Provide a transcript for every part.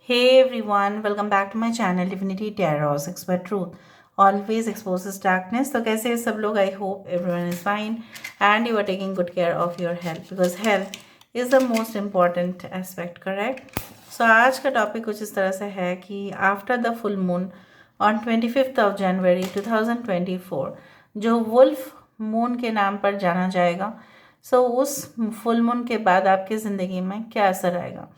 Hey everyone, welcome back to my channel Divinity Tarot Expert Truth. Always exposes darkness. तो कैसे हैं सब लोग? I hope everyone is fine and you are taking good care of your health because health is the most important aspect, correct? So आज का topic कुछ इस तरह से है कि after the full moon on 25th of January 2024 जो wolf moon के नाम पर जाना जाएगा, उस फुल मून के बाद आपकी ज़िंदगी में क्या असर आएगा।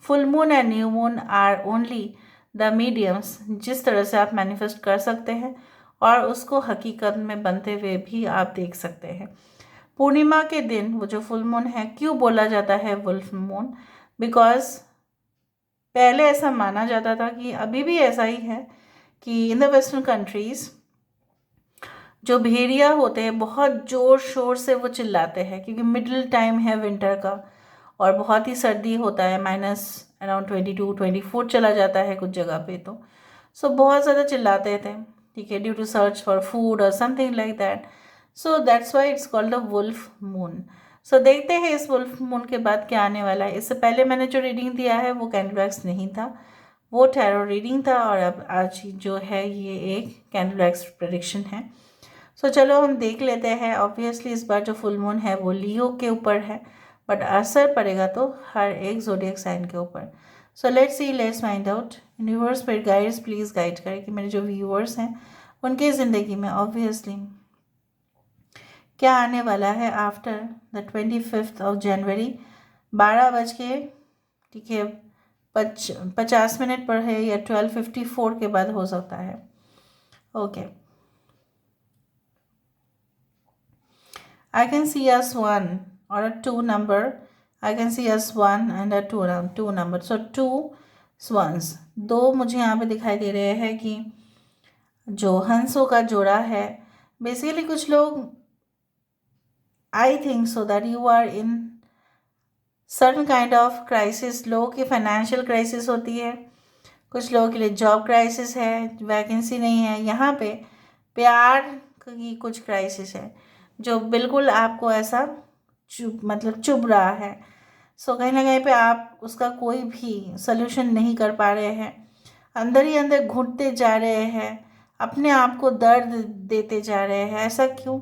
Full moon and new moon are only the mediums जिस तरह से आप मैनिफेस्ट कर सकते हैं और उसको हकीकत में बनते हुए भी आप देख सकते हैं। पूर्णिमा के दिन वो जो फुल मून है, क्यों बोला जाता है वुल्फ मून? बिकॉज पहले ऐसा माना जाता था कि अभी भी ऐसा ही है कि इन द वेस्टर्न कंट्रीज़ जो भेड़िया होते हैं बहुत ज़ोर शोर से वो चिल्लाते हैं क्योंकि मिडिल टाइम है विंटर का और बहुत ही सर्दी होता है, माइनस अराउंड 22-24 चला जाता है कुछ जगह पे। तो बहुत ज़्यादा चिल्लाते थे, ठीक है, due to search for food और something like that. So that's why it's called the wolf moon. देखते हैं इस वुल्फ मून के बाद क्या आने वाला है। इससे पहले मैंने जो रीडिंग दिया है वो कैंडलवैक्स नहीं था, वो टैरो रीडिंग था, और अब आज जो है ये एक कैंडलवैक्स प्रेडिक्शन है। चलो हम देख लेते हैं। ऑब्वियसली इस बार जो फुल मून है वो लियो के ऊपर है, बट असर पड़ेगा तो हर एक ज़ोडिएक साइन के ऊपर। Let's see, let's find out. Universe पर गाइड्स प्लीज़ गाइड करें कि मेरे जो व्यूअर्स हैं उनकी ज़िंदगी में ऑब्वियसली क्या आने वाला है after the 25th of January 12 बज के, ठीक है, 50 मिनट पर है, या 12:54 के बाद हो सकता है। Okay, I can see a swan or a two number. I can see a swan and a two number. So two swans. दो मुझे यहाँ पे दिखाई दे रहे हैं कि जो हंसों का जोड़ा है। बेसिकली कुछ लोग, I think so that you are in certain kind of crisis. लोगों की फाइनेंशियल क्राइसिस होती है, कुछ लोगों के लिए जॉब क्राइसिस है, वैकेंसी नहीं है। यहाँ पे प्यार की कुछ क्राइसिस है जो बिल्कुल आपको ऐसा चुभ रहा है। कहीं ना कहीं पे आप उसका कोई भी सल्यूशन नहीं कर पा रहे हैं, अंदर ही अंदर घुटते जा रहे हैं, अपने आप को दर्द देते जा रहे हैं। ऐसा क्यों?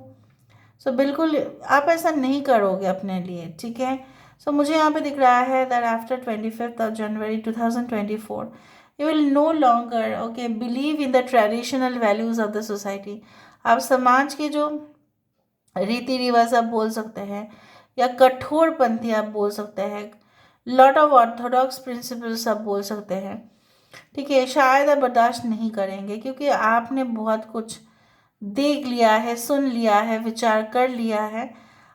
बिल्कुल आप ऐसा नहीं करोगे अपने लिए, ठीक है। मुझे यहाँ पे दिख रहा है that after 25th of January 2024 you will no longer believe in the traditional values of the society। आप समाज के जो रीति रिवाज आप बोल सकते हैं, या कठोरपंथी आप बोल सकते हैं, लॉट ऑफ ऑर्थोडॉक्स प्रिंसिपल्स आप बोल सकते हैं, ठीक है, शायद आप बर्दाश्त नहीं करेंगे क्योंकि आपने बहुत कुछ देख लिया है, सुन लिया है, विचार कर लिया है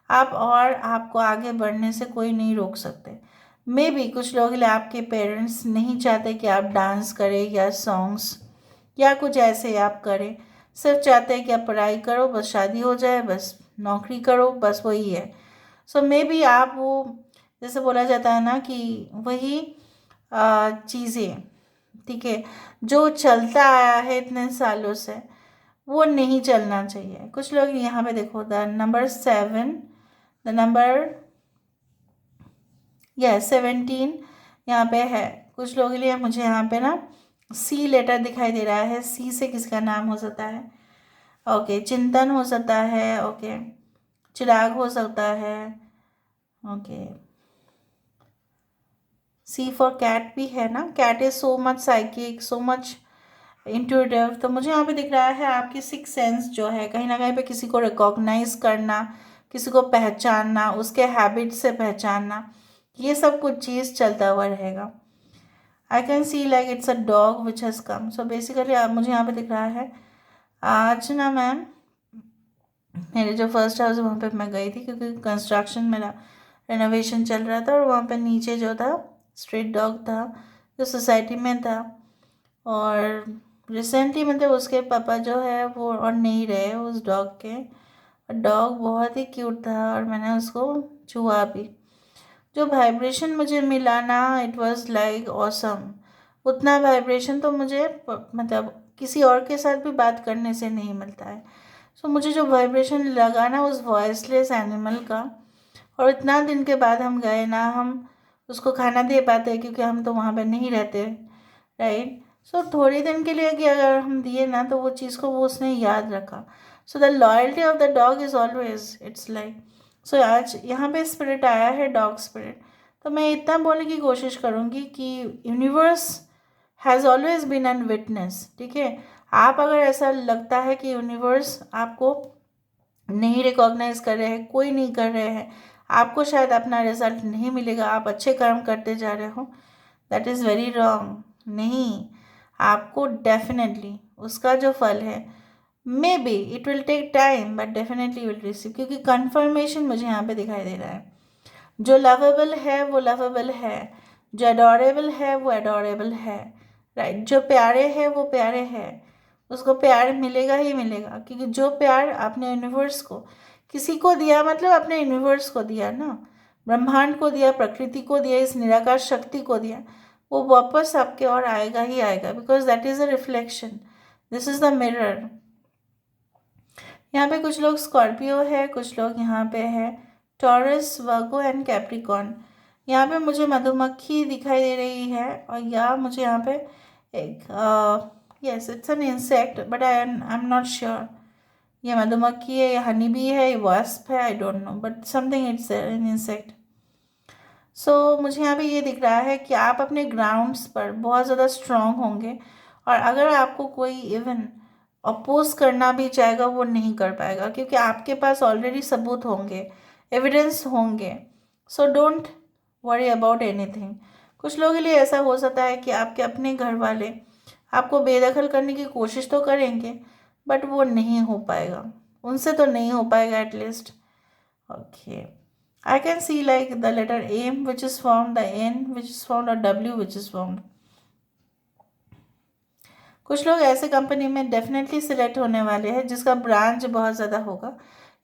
आप, और आपको आगे बढ़ने से कोई नहीं रोक सकते। मे बी कुछ लोगों के लिए आपके पेरेंट्स नहीं चाहते कि आप डांस करें या सॉन्ग्स या कुछ ऐसे आप करें, सिर्फ चाहते हैं कि आप पढ़ाई करो, बस शादी हो जाए, बस नौकरी करो, बस वही है। मे बी आप वो, जैसे बोला जाता है ना कि वही चीज़ें, ठीक है, जो चलता आया है इतने सालों से वो नहीं चलना चाहिए। कुछ लोग यहाँ पे देखो, द नंबर 7, द नंबर 17 यहाँ पे है। कुछ लोगों के लिए मुझे यहाँ पे ना सी लेटर दिखाई दे रहा है। सी से किसका नाम हो सकता है? ओके, चिंतन हो सकता है, ओके, चिराग हो सकता है, ओके, सी फॉर कैट भी है ना। Cat is so much psychic, so much intuitive. तो मुझे यहाँ पे दिख रहा है आपकी सिक्स सेंस जो है, कहीं ना कहीं पे किसी को रिकॉग्नाइज करना, किसी को पहचानना, उसके हैबिट से पहचानना, ये सब कुछ चीज़ चलता हुआ रहेगा। I can see like it's a dog which has come. Basically आप, मुझे यहाँ पे दिख रहा है आज ना मैम, मेरे जो फर्स्ट हाउस है वहाँ पे मैं गई थी क्योंकि कंस्ट्रक्शन मेरा रेनोवेशन चल रहा था, और वहाँ पे नीचे जो था स्ट्रीट डॉग था जो सोसाइटी में था, और रिसेंटली मतलब उसके पापा जो है वो और नहीं रहे उस डॉग के। डॉग बहुत ही क्यूट था और मैंने उसको छुआ भी। जो वाइब्रेशन मुझे मिला ना, इट वाज लाइक ऑसम। उतना वाइब्रेशन तो मुझे मतलब किसी और के साथ भी बात करने से नहीं मिलता है। मुझे जो वाइब्रेशन लगा ना उस वॉइसलेस एनिमल का, और इतना दिन के बाद हम गए ना, हम उसको खाना दे पाते क्योंकि हम तो वहाँ पे नहीं रहते, राइट। सो थोड़ी दिन के लिए कि अगर हम दिए ना तो वो चीज़ को वो उसने याद रखा। So the loyalty of the dog is always it's like. So आज यहाँ पे स्पिरिट आया है, डॉग स्पिरिट। तो मैं इतना बोलने की कोशिश करूँगी कि universe has always been an witness, ठीक है। आप अगर ऐसा लगता है कि यूनिवर्स आपको नहीं रिकॉग्नाइज कर रहे हैं, कोई नहीं कर रहे हैं, आपको शायद अपना रिजल्ट नहीं मिलेगा, आप अच्छे कर्म करते जा रहे हो, दैट इज़ वेरी रॉन्ग। नहीं, आपको डेफिनेटली उसका जो फल है, may be it will take time but definitely will receive, क्योंकि कन्फर्मेशन मुझे यहाँ पे दिखाई दे रहा है। जो लवेबल है वो लवेबल है, जो एडोरेबल है वो एडोरेबल है, राइट। जो प्यारे है वो प्यारे है, उसको प्यार मिलेगा ही मिलेगा, क्योंकि जो प्यार आपने यूनिवर्स को किसी को दिया, मतलब अपने यूनिवर्स को दिया ना, ब्रह्मांड को दिया, प्रकृति को दिया, इस निराकार शक्ति को दिया, वो वापस आपके और आएगा ही आएगा, because that is a reflection, this is the mirror. यहाँ पे कुछ लोग स्कॉर्पियो है, कुछ लोग यहाँ पे है टॉरस, वर्गो एंड कैप्रिकॉन। यहाँ पे मुझे मधुमक्खी दिखाई दे रही है, और या मुझे यहाँ पे एक yes it's an insect but I am not sure ये मधुमक्खी है, ये हनी बी है, ये वास्प है, I don't know, but something it's an insect. So मुझे यहाँ पे ये दिख रहा है कि आप अपने ग्राउंड्स पर बहुत ज़्यादा स्ट्रांग होंगे, और अगर आपको कोई इवन अपोज करना भी चाहेगा वो नहीं कर पाएगा, क्योंकि आपके पास ऑलरेडी सबूत होंगे, एविडेंस होंगे। So don't worry about anything. कुछ लोगों के लिए ऐसा हो सकता है कि आपके अपने घर वाले आपको बेदखल करने की कोशिश तो करेंगे, बट वो नहीं हो पाएगा, उनसे तो नहीं हो पाएगा at least. Okay, I can see like the letter M which is formed, the N which is formed, और W which is formed. कुछ लोग ऐसे कंपनी में डेफिनेटली सिलेक्ट होने वाले हैं जिसका ब्रांच बहुत ज़्यादा होगा,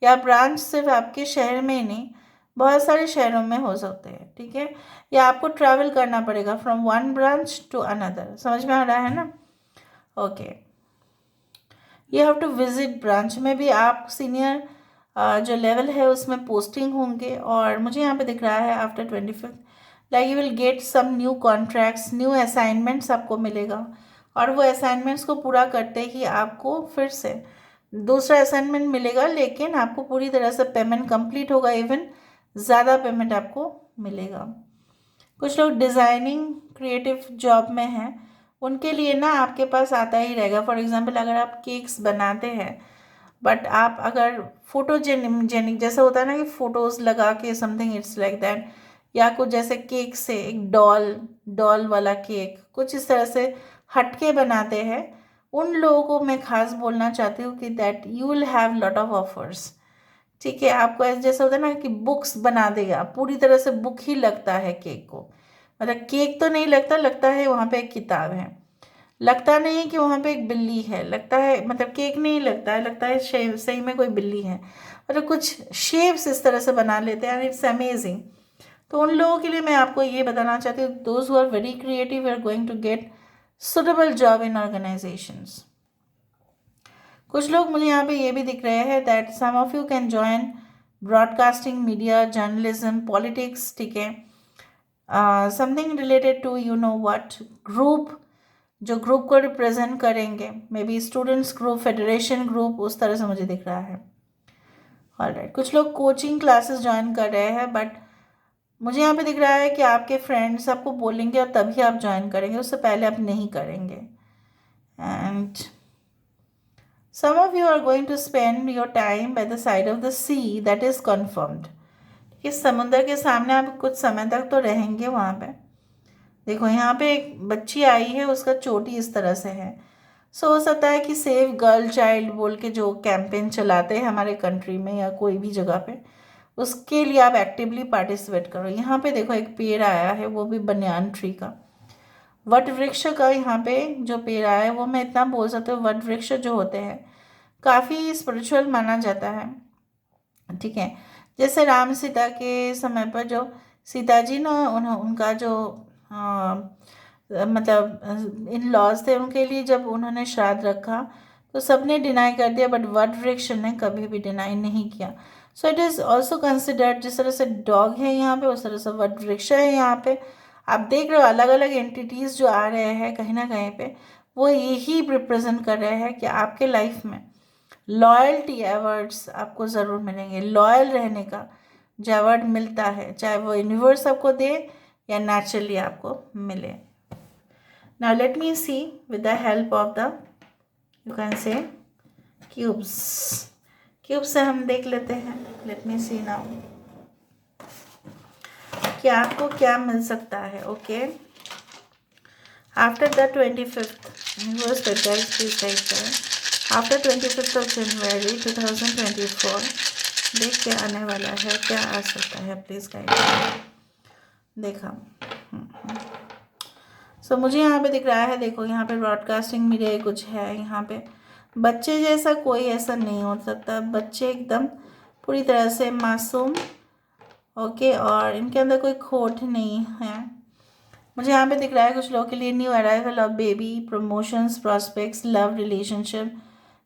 या ब्रांच सिर्फ आपके शहर में ही नहीं, बहुत सारे शहरों में हो सकते हैं, ठीक है। या आपको ट्रैवल करना पड़ेगा from one branch to another, समझ में आ रहा है ना। Okay, you have to visit branch में भी आप सीनियर जो लेवल है उसमें पोस्टिंग होंगे, और मुझे यहाँ पे दिख रहा है after 25 like you will get some new contracts, new assignments आपको मिलेगा, और वो असाइनमेंट्स को पूरा करते ही आपको फिर से दूसरा असाइनमेंट मिलेगा, लेकिन आपको पूरी तरह से पेमेंट कंप्लीट होगा, इवन ज़्यादा पेमेंट आपको मिलेगा। कुछ लोग डिज़ाइनिंग क्रिएटिव जॉब में हैं, उनके लिए ना आपके पास आता ही रहेगा। फॉर एग्जांपल अगर आप केक्स बनाते हैं, बट आप अगर फोटोजेनिक जैसे होता है ना कि फ़ोटोज़ लगा के समथिंग इट्स लाइक दैट, या कुछ जैसे केक से एक डॉल डॉल वाला केक कुछ इस तरह से हटके बनाते हैं, उन लोगों को मैं ख़ास बोलना चाहती हूँ कि that you will have lot of offers, ठीक है। आपको ऐसे जैसे होता है ना कि बुक्स बना देगा, पूरी तरह से बुक ही लगता है केक को, मतलब केक तो नहीं लगता, लगता है वहाँ पे एक किताब है, लगता नहीं है कि वहाँ पे एक बिल्ली है, लगता है मतलब केक नहीं लगता है, लगता है सही में कोई बिल्ली है, मतलब कुछ शेप्स इस तरह से बना लेते हैं, इट्स अमेजिंग। तो उन लोगों के लिए मैं आपको ये बताना चाहती हूँ, those who are very creative are going to get suitable job in organisations. कुछ लोग मुझे यहाँ पे ये भी दिख रहे हैं that some of you can join broadcasting, media, journalism, politics, ठीक है, something related to you know what group, जो ग्रुप को रिप्रेजेंट करेंगे, may be students group, federation group, उस तरह से मुझे दिख रहा है। ऑलराइट, कुछ लोग कोचिंग क्लासेस ज्वाइन कर रहे हैं, बट मुझे यहाँ पे दिख रहा है कि आपके फ्रेंड्स आपको बोलेंगे और तभी आप ज्वाइन करेंगे, उससे पहले आप नहीं करेंगे। And some of you are going to spend your time by the side of the sea, that is confirmed। इस समुद्र के सामने आप कुछ समय तक तो रहेंगे वहाँ पे। देखो यहाँ पे एक बच्ची आई है, उसका चोटी इस तरह से है। सो हो सकता है कि सेव गर्ल चाइल्ड बोल के जो कैंपेन चलाते हैं हमारे कंट्री में या कोई भी जगह पे, उसके लिए आप एक्टिवली पार्टिसिपेट करो। यहाँ पे देखो एक पेड़ आया है, वो भी बनियान ट्री का, वट वृक्ष का यहाँ पे जो पेड़ आया है, वो मैं इतना बोल सकती हूँ, वट वृक्ष जो होते हैं काफ़ी स्पिरिचुअल माना जाता है, ठीक है। जैसे राम सीता के समय पर जो सीता जी ना उनका जो मतलब इन लॉज थे, उनके लिए जब उन्होंने श्राद्ध रखा तो सबने डिनाई कर दिया, बट वट वृक्ष ने कभी भी डिनाई नहीं किया। So it is also considered, जिस तरह से डॉग है यहाँ पे उस तरह से वट वृक्ष है यहाँ पे। आप देख रहे हो अलग अलग एंटिटीज़ जो आ रहे हैं कहीं ना कहीं पे, वो यही रिप्रेजेंट कर रहे हैं कि आपके लाइफ में लॉयल्टी अवार्ड्स आपको ज़रूर मिलेंगे। लॉयल रहने का जो अवार्ड मिलता है, चाहे वो यूनिवर्स आपको दे या नेचुरली आपको मिले। Now let me see with the help of the, you can say, cubes. Cube से हम देख लेते हैं। लेट मी सी नाउ कि आपको क्या मिल सकता है। Okay, after the 25th universe guys please guide करें, आफ्टर 25th ऑफ जनवरी 2024 देख के आने वाला है, क्या आ सकता है, प्लीज गाइड करें। देखा सो मुझे यहाँ पे दिख रहा है, देखो यहाँ पे ब्रॉडकास्टिंग मीडिया कुछ है, यहाँ पे बच्चे जैसा कोई ऐसा नहीं हो सकता, बच्चे एकदम पूरी तरह से मासूम। ओके, और इनके अंदर कोई खोट नहीं है। मुझे यहाँ पे दिख रहा है कुछ लोगों के लिए new arrival of baby, promotions, prospects, love relationship,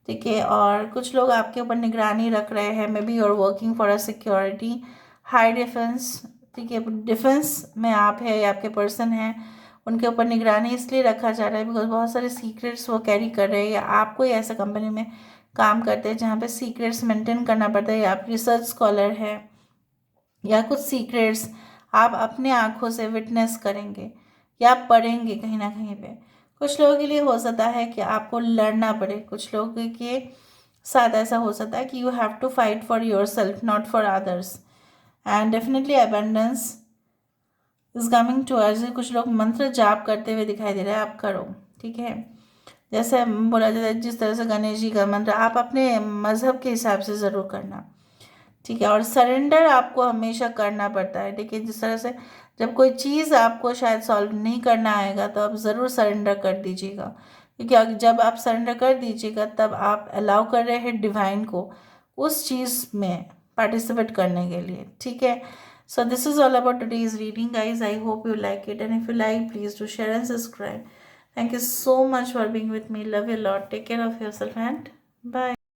ठीक है। और कुछ लोग आपके ऊपर निगरानी रख रहे हैं, may be you are working for a security, high defence, ठीक है। डिफेंस में आप है या आपके पर्सन हैं, उनके ऊपर निगरानी इसलिए रखा जा रहा है बिकॉज बहुत सारे सीक्रेट्स वो कैरी कर रहे हैं, या आप कोई ऐसा कंपनी में काम करते हैं जहाँ पे सीक्रेट्स मेंटेन करना पड़ता है, या आप रिसर्च स्कॉलर है, या कुछ सीक्रेट्स आप अपने आँखों से विटनेस करेंगे या पढ़ेंगे कहीं ना कहीं पे। कुछ लोगों के लिए हो सकता है कि आपको लड़ना पड़े, कुछ लोगों के साथ ऐसा हो सकता है कि you have to fight for yourself not for others, and definitely abundance is coming to us. कुछ लोग मंत्र जाप करते हुए दिखाई दे रहे हैं, आप करो, ठीक है। जैसे बोला जाता है जिस तरह से गणेश जी का मंत्र, आप अपने मज़हब के हिसाब से ज़रूर करना, ठीक है। और सरेंडर आपको हमेशा करना पड़ता है, ठीक है। जिस तरह से जब कोई चीज़ आपको शायद सॉल्व नहीं करना आएगा तो आप ज़रूर सरेंडर कर दीजिएगा, क्योंकि जब आप सरेंडर कर दीजिएगा तब आप अलाउ कर रहे हैं डिवाइन को उस चीज़ में पार्टिसिपेट करने के लिए, ठीक है। So this is all about today's reading, guys. I hope you like it, and if you like, please do share and subscribe. Thank you so much for being with me. Love you a lot. Take care of yourself and bye.